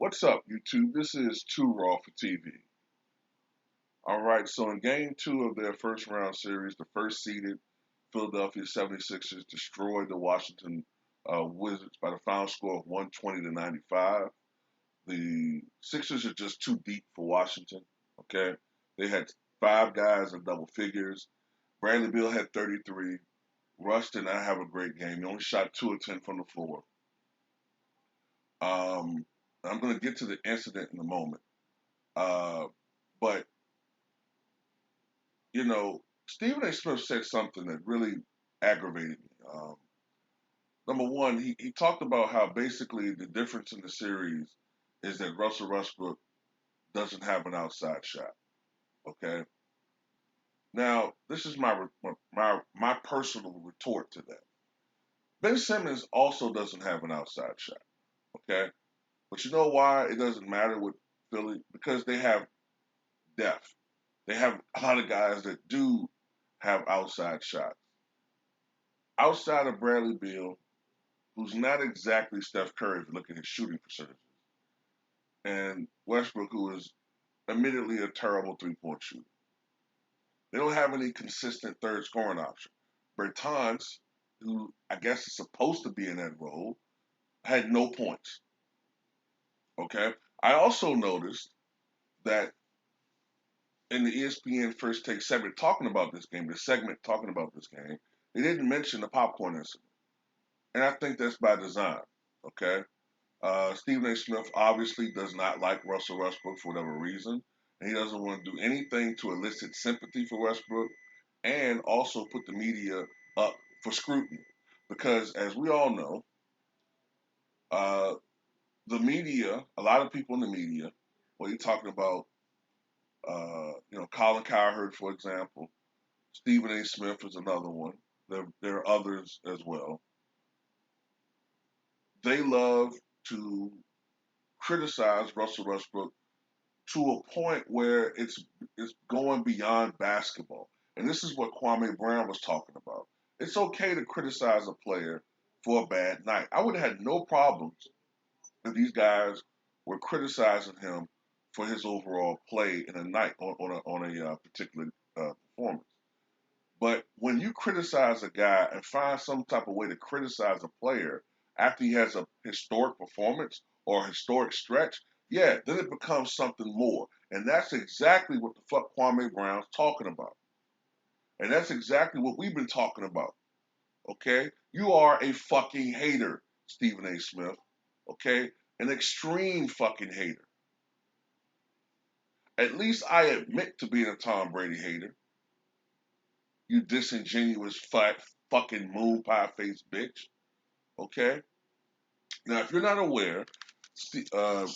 What's up, YouTube? This is Too Raw for TV. All right, so in game two of their first round series, the first seeded Philadelphia 76ers destroyed the Washington Wizards by the final score of 120 to 95. The Sixers are just too deep for Washington, okay? They had five guys in double figures. Bradley Beal had 33. Russ did not have a great game. He only shot 2 of 10 from the floor. Um, I'm going to get to the incident in a moment. Uh, but Stephen A. Smith said something that really aggravated me. Number one, he talked about how basically the difference in the series is that Russell Westbrook doesn't have an outside shot. Okay. Now, this is my personal retort to that. Ben Simmons also doesn't have an outside shot. Okay. But you know why it doesn't matter with Philly? Because they have depth. They have a lot of guys that do have outside shots. Outside of Bradley Beal, who's not exactly Steph Curry if you look at his shooting percentages, and Westbrook, who is admittedly a terrible three-point shooter. They don't have any consistent third scoring option. Bertans, who I guess is supposed to be in that role, had no points. Okay. I also noticed that in the ESPN First Take segment talking about this game, they didn't mention the popcorn incident. And I think that's by design. Okay. Stephen A. Smith obviously does not like Russell Westbrook for whatever reason, and he doesn't want to do anything to elicit sympathy for Westbrook and also put the media up for scrutiny. Because as we all know, uh, the media, a lot of people in the media, you're talking about, Colin Cowherd, for example, Stephen A. Smith is another one. There are others as well. They love to criticize Russell Westbrook to a point where it's going beyond basketball. And this is what Kwame Brown was talking about. It's okay to criticize a player for a bad night. I would have had no problems if these guys were criticizing him for his overall play in a night on a particular performance. But when you criticize a guy and find some type of way to criticize a player after he has a historic performance or a historic stretch, yeah, then it becomes something more. And that's exactly what the fuck Kwame Brown's talking about. And that's exactly what we've been talking about. Okay? You are a fucking hater, Stephen A. Smith. Okay? An extreme fucking hater. At least I admit to being a Tom Brady hater. You disingenuous fat fucking moon pie face bitch. Okay? Now, if you're not aware,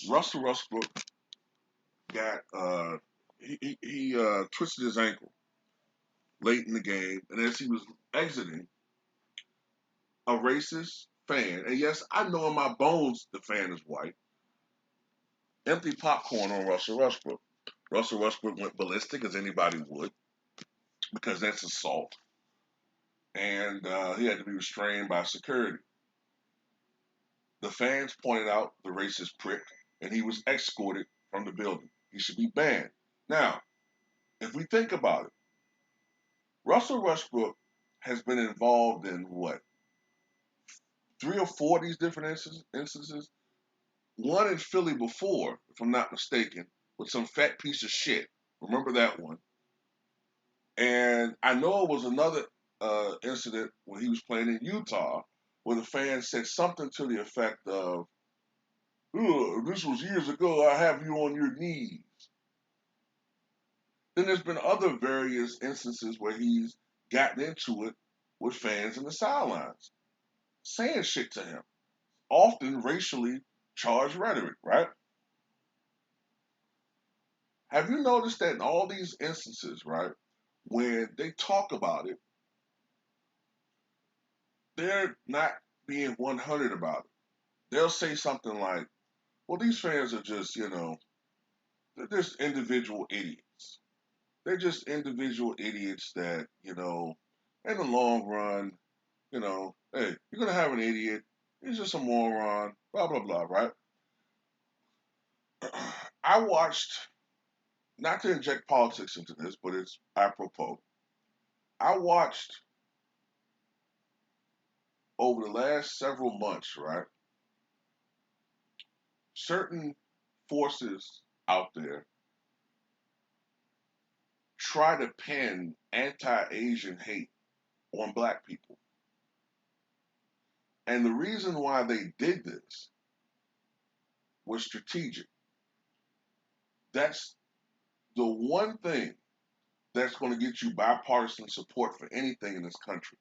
Russell Westbrook got he twisted his ankle late in the game, and as he was exiting, a racist fan, and yes, I know in my bones the fan is white, empty popcorn on Russell Westbrook. Russell Westbrook went ballistic as anybody would because that's assault, and he had to be restrained by security. The fans pointed out the racist prick, and he was escorted from the building. He should be banned. Now, if we think about it, Russell Westbrook has been involved in what, three or four of these different instances? One in Philly before, if I'm not mistaken, with some fat piece of shit. Remember that one? And I know it was another incident when he was playing in Utah where the fan said something to the effect of, this was years ago, I have you on your knees. Then there's been other various instances where he's gotten into it with fans in the sidelines, saying shit to him, often racially charged rhetoric, right? Have you noticed that in all these instances, right, when they talk about it, they're not being 100 about it. They'll say something like, well, these fans are just, they're just individual idiots. They're just individual idiots that, in the long run, hey, you're going to have an idiot. He's just a moron, blah, blah, blah, right? I watched, not to inject politics into this, but it's apropos. I watched over the last several months, right, certain forces out there try to pin anti-Asian hate on black people. And the reason why they did this was strategic. That's the one thing that's going to get you bipartisan support for anything in this country.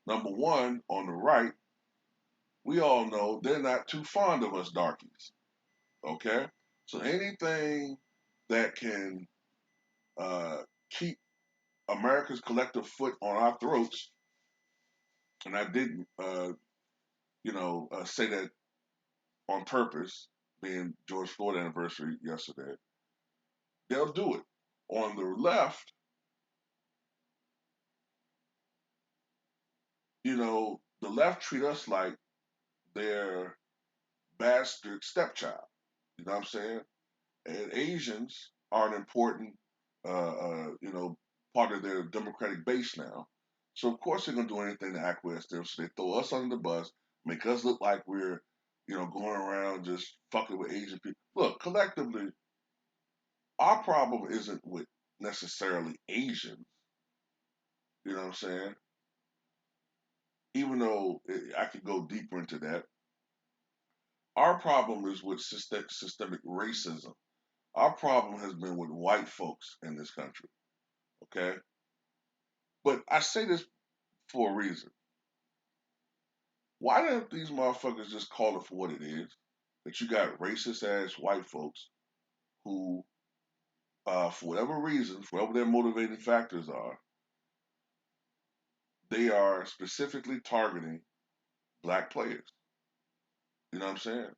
Number one, on the right, we all know they're not too fond of us darkies. Okay? So anything that can uh, keep America's collective foot on our throats, and I didn't, say that on purpose, being George Floyd anniversary yesterday, they'll do it. On the left, the left treat us like they're bastard stepchild. You know what I'm saying? And Asians are an important, part of their democratic base now. So of course they're gonna do anything to acquiesce them. So they throw us under the bus, make us look like we're, going around just fucking with Asian people. Look, collectively, our problem isn't with necessarily Asians. You know what I'm saying? Even though I could go deeper into that, our problem is with systemic racism. Our problem has been with white folks in this country. Okay, but I say this for a reason. Why don't these motherfuckers just call it for what it is? That you got racist ass white folks who, for whatever reason, for whatever their motivating factors are, they are specifically targeting black players. You know what I'm saying?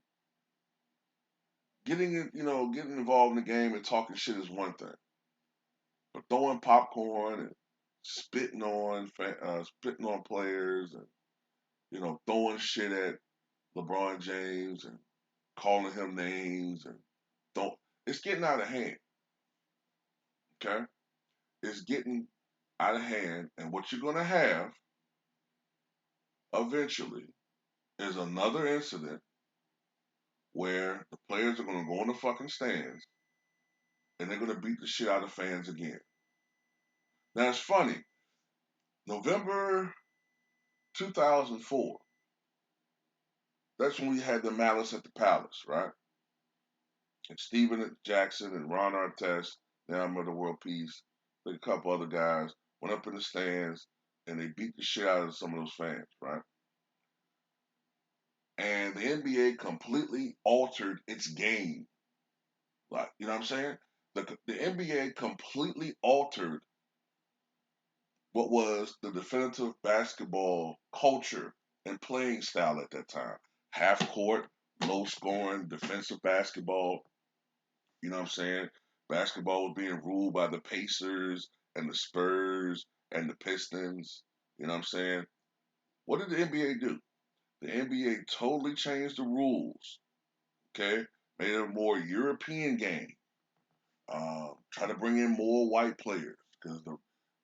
Getting involved in the game and talking shit is one thing, but throwing popcorn and spitting on players, and throwing shit at LeBron James and calling him names and don't. It's getting out of hand. Okay, it's getting out of hand, and what you're gonna have eventually is another incident where the players are gonna go in the fucking stands and they're gonna beat the shit out of fans again. Now it's funny. November 2004. That's when we had the Malice at the Palace, right? And Steven Jackson and Ron Artest, now I'm of the World Peace, like a couple other guys, went up in the stands and they beat the shit out of some of those fans, right? And the NBA completely altered its game. Like, you know what I'm saying? The NBA completely altered what was the definitive basketball culture and playing style at that time. Half court, low scoring, defensive basketball. You know what I'm saying? Basketball was being ruled by the Pacers and the Spurs and the Pistons. You know what I'm saying? What did the NBA do? The NBA totally changed the rules. Okay, made it a more European game. Try to bring in more white players because the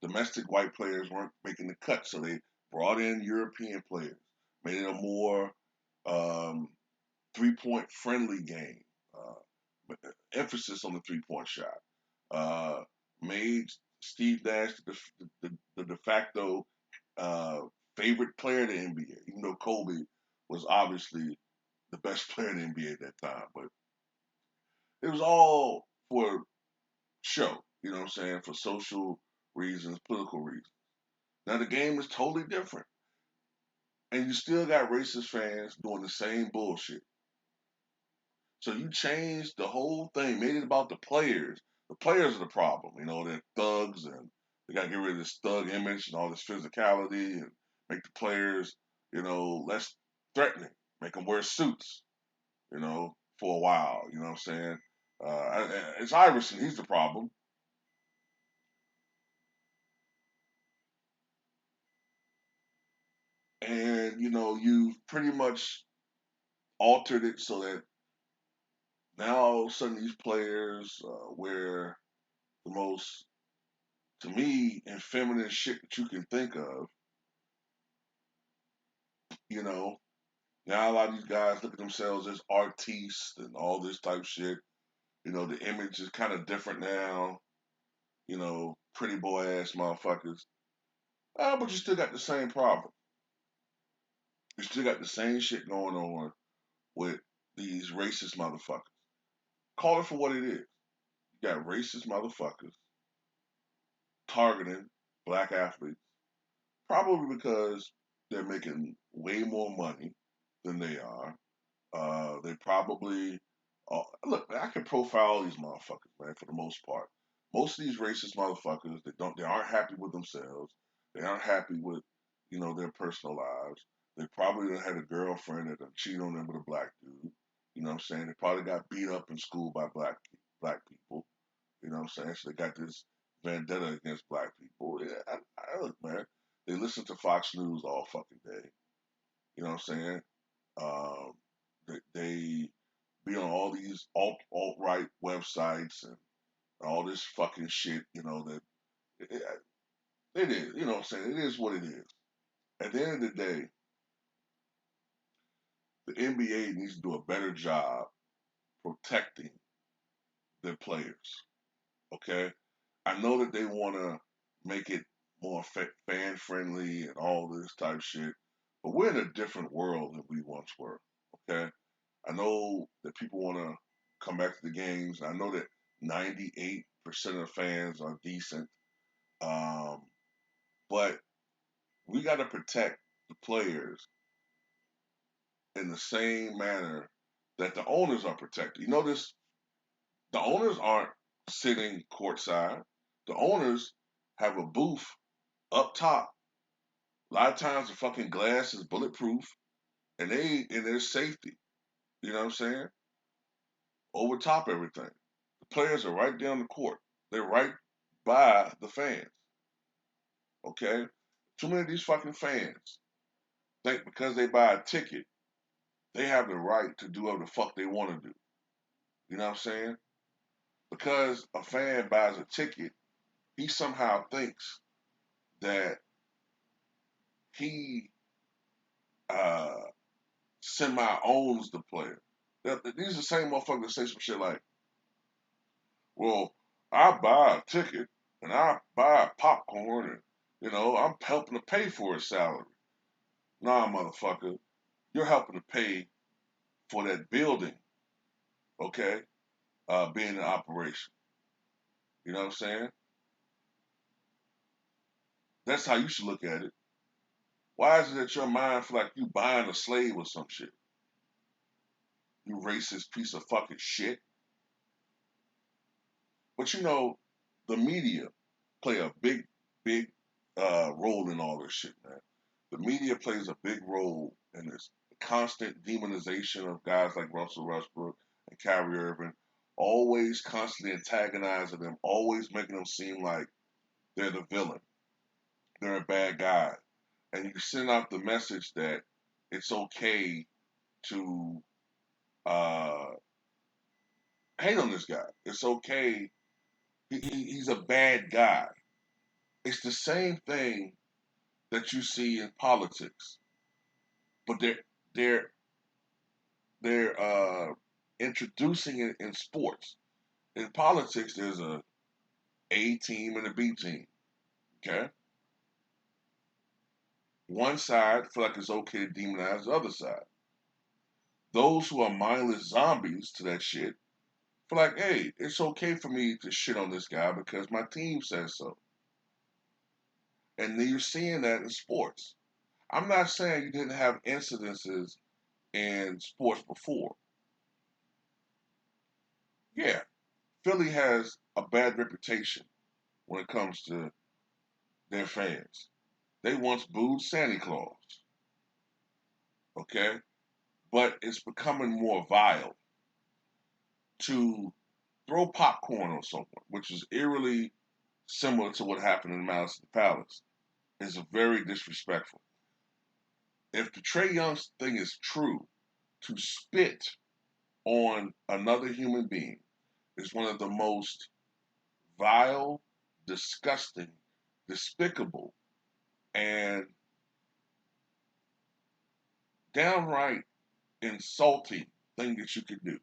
domestic white players weren't making the cut, so they brought in European players. Made it a more um, 3-point friendly game. Emphasis on the 3-point shot. Uh, Made Steve Nash the de facto uh, favorite player in the NBA, even though Kobe was obviously the best player in the NBA at that time. But it was all for show, you know what I'm saying, for social reasons, political reasons. Now the game is totally different. And you still got racist fans doing the same bullshit. So you changed the whole thing, made it about the players. The players are the problem. They're thugs and they got to get rid of this thug image and all this physicality and make the players, less threatening. Make them wear suits, for a while. You know what I'm saying? It's Iverson. He's the problem. And, you've pretty much altered it so that Now all of a sudden these players wear the most, to me, effeminate shit that you can think of. You know, now a lot of these guys look at themselves as artistes and all this type shit. You know, the image is kind of different now. You know, pretty boy ass motherfuckers. But you still got the same problem. You still got the same shit going on with these racist motherfuckers. Call it for what it is. You got racist motherfuckers targeting black athletes, probably because they're making way more money than they are. They probably look. I can profile all these motherfuckers, man. For the most part, most of these racist motherfuckers, they aren't happy with themselves. They aren't happy with, their personal lives. They probably done had a girlfriend that done cheated on them with a black dude. You know what I'm saying? They probably got beat up in school by black people. You know what I'm saying? So they got this vendetta against black people. Yeah, look, man. They listen to Fox News all fucking day. You know what I'm saying? Um, they be on all these alt right websites and all this fucking shit. That it, it is. You know what I'm saying? It is what it is. At the end of the day, the NBA needs to do a better job protecting their players. Okay, I know that they want to make it more fan friendly and all this type of shit, but we're in a different world than we once were. Okay, I know that people want to come back to the games. I know that 98% of the fans are decent, um, but we got to protect the players in the same manner that the owners are protected. You notice the owners aren't sitting courtside. The owners have a booth up top. A lot of times the fucking glass is bulletproof and they in their safety. You know what I'm saying? Over top everything. The players are right down the court. They're right by the fans. Okay? Too many of these fucking fans think because they buy a ticket, they have the right to do whatever the fuck they want to do. You know what I'm saying? Because a fan buys a ticket, he somehow thinks that he uh, semi owns the player. These are the same motherfuckers that say some shit like, well, I buy a ticket and I buy popcorn and, I'm helping to pay for his salary. Nah, motherfucker, you're helping to pay for that building, okay, being in operation. You know what I'm saying? That's how you should look at it. Why is it that your mind feel like you buying a slave or some shit? You racist piece of fucking shit. But the media play a big role in all this shit, man. The media plays a big role in this constant demonization of guys like Russell Westbrook and Kyrie Irving, always constantly antagonizing them, always making them seem like they're the villain, they're a bad guy, and you send out the message that it's okay to uh, hate on this guy. It's okay. He's a bad guy. It's the same thing that you see in politics, but they're they're introducing it in sports. In politics, there's A team and a B team. Okay, one side feel like it's okay to demonize the other side. Those who are mindless zombies to that shit feel like, hey, it's okay for me to shit on this guy because my team says so. And then you're seeing that in sports. I'm not saying you didn't have incidences in sports before. Yeah, Philly has a bad reputation when it comes to their fans. They once booed Santa Claus, okay? But it's becoming more vile to throw popcorn on someone, which is eerily similar to what happened in Malice at the Palace, is very disrespectful. If the Trey Young thing is true, to spit on another human being is one of the most vile, disgusting, despicable, and downright insulting thing that you could do.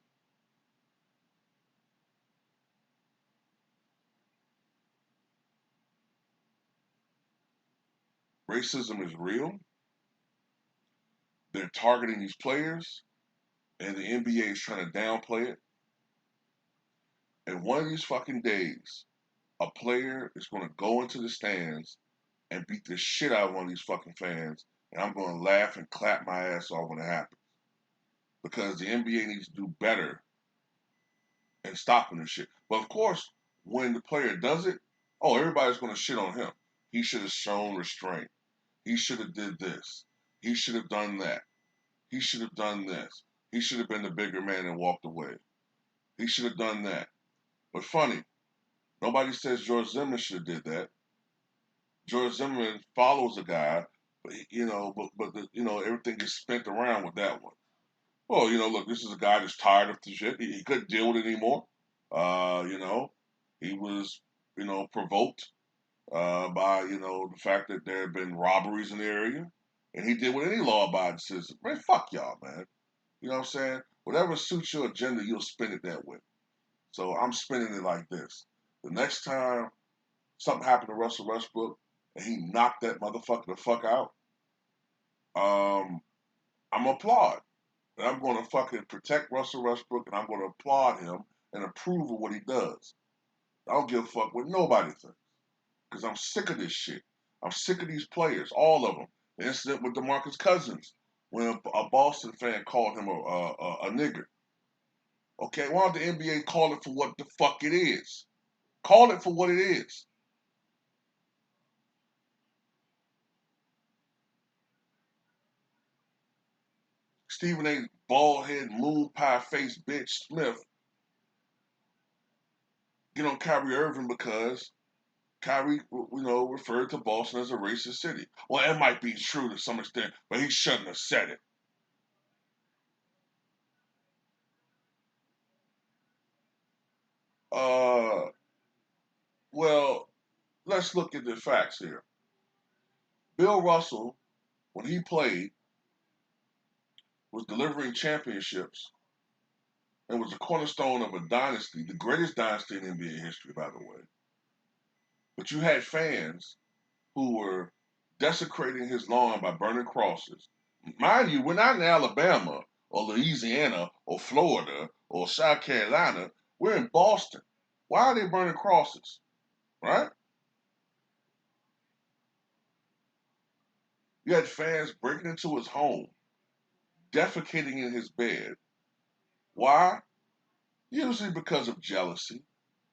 Racism is real. They're targeting these players, and the NBA is trying to downplay it. And one of these fucking days, a player is going to go into the stands and beat the shit out of one of these fucking fans, and I'm going to laugh and clap my ass off when it happens. Because the NBA needs to do better in stopping this shit. But of course, when the player does it, oh, everybody's going to shit on him. He should have shown restraint. He should have did this. He should have done that. He should have done this. He should have been the bigger man and walked away. He should have done that. But funny, nobody says George Zimmerman should have did that. George Zimmerman follows a guy, but everything gets spent around with that one. Well, look, this is a guy that's tired of the shit. He couldn't deal with it anymore. Uh, you know, he was, provoked by, the fact that there had been robberies in the area, and he did what any law-abiding citizen. Man, fuck y'all, man. You know what I'm saying? Whatever suits your agenda, you'll spin it that way. So I'm spinning it like this. The next time something happened to Russell Westbrook and he knocked that motherfucker the fuck out, um, I'm gonna applaud. And I'm gonna fucking protect Russell Westbrook and I'm gonna applaud him and approve of what he does. I don't give a fuck what nobody thinks. Because I'm sick of this shit. I'm sick of these players, all of them. The incident with DeMarcus Cousins, when a Boston fan called him a nigger. Okay, why don't the NBA call it for what the fuck it is? Call it for what it is. Stephen A. bald-head, moon pie face bitch Smith get on Kyrie Irving because Kyrie, referred to Boston as a racist city. Well, it might be true to some extent, but he shouldn't have said it. Uh, well, let's look at the facts here. Bill Russell, when he played, was delivering championships and was the cornerstone of a dynasty, the greatest dynasty in NBA history, by the way. But you had fans who were desecrating his lawn by burning crosses. Mind you, we're not in Alabama or Louisiana or Florida or South Carolina. We're in Boston. Why are they burning crosses? Right? You had fans breaking into his home, defecating in his bed. Why? Usually because of jealousy.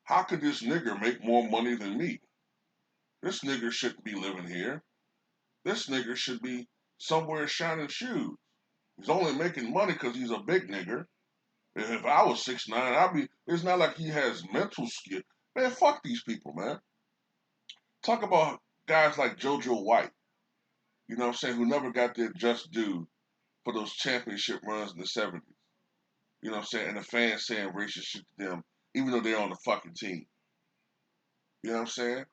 How could this nigger make more money than me? This nigger shouldn't be living here. This nigger should be somewhere shining shoes. He's only making money because he's a big nigger. If I was 6'9", I'd be. It's not like he has mental skill. Man, fuck these people, man. Talk about guys like JoJo White. You know what I'm saying? Who never got their just due for those championship runs in the '70s. You know what I'm saying? And the fans saying racist shit to them, even though they're on the fucking team. You know what I'm saying?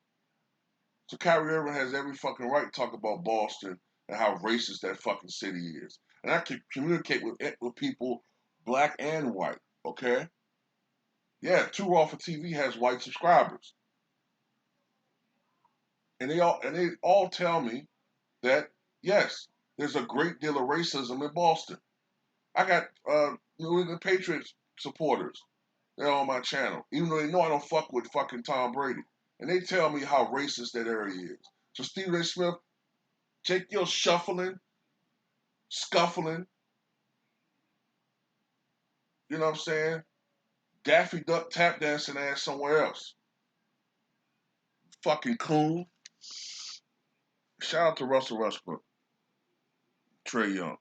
So Kyrie Irving has every fucking right to talk about Boston and how racist that fucking city is. And I can communicate with people, black and white. Okay? Yeah, Too Raw for TV has white subscribers, and they all tell me that yes, there's a great deal of racism in Boston. I got New England Patriots supporters. They're on my channel, even though they know I don't fuck with fucking Tom Brady, and they tell me how racist that area is. So Stephen A. Smith, take your shuffling, scuffling, you know what I'm saying, Daffy Duck tap dancing ass somewhere else. Fucking coon. Shout out to Russell Westbrook, Trae Young.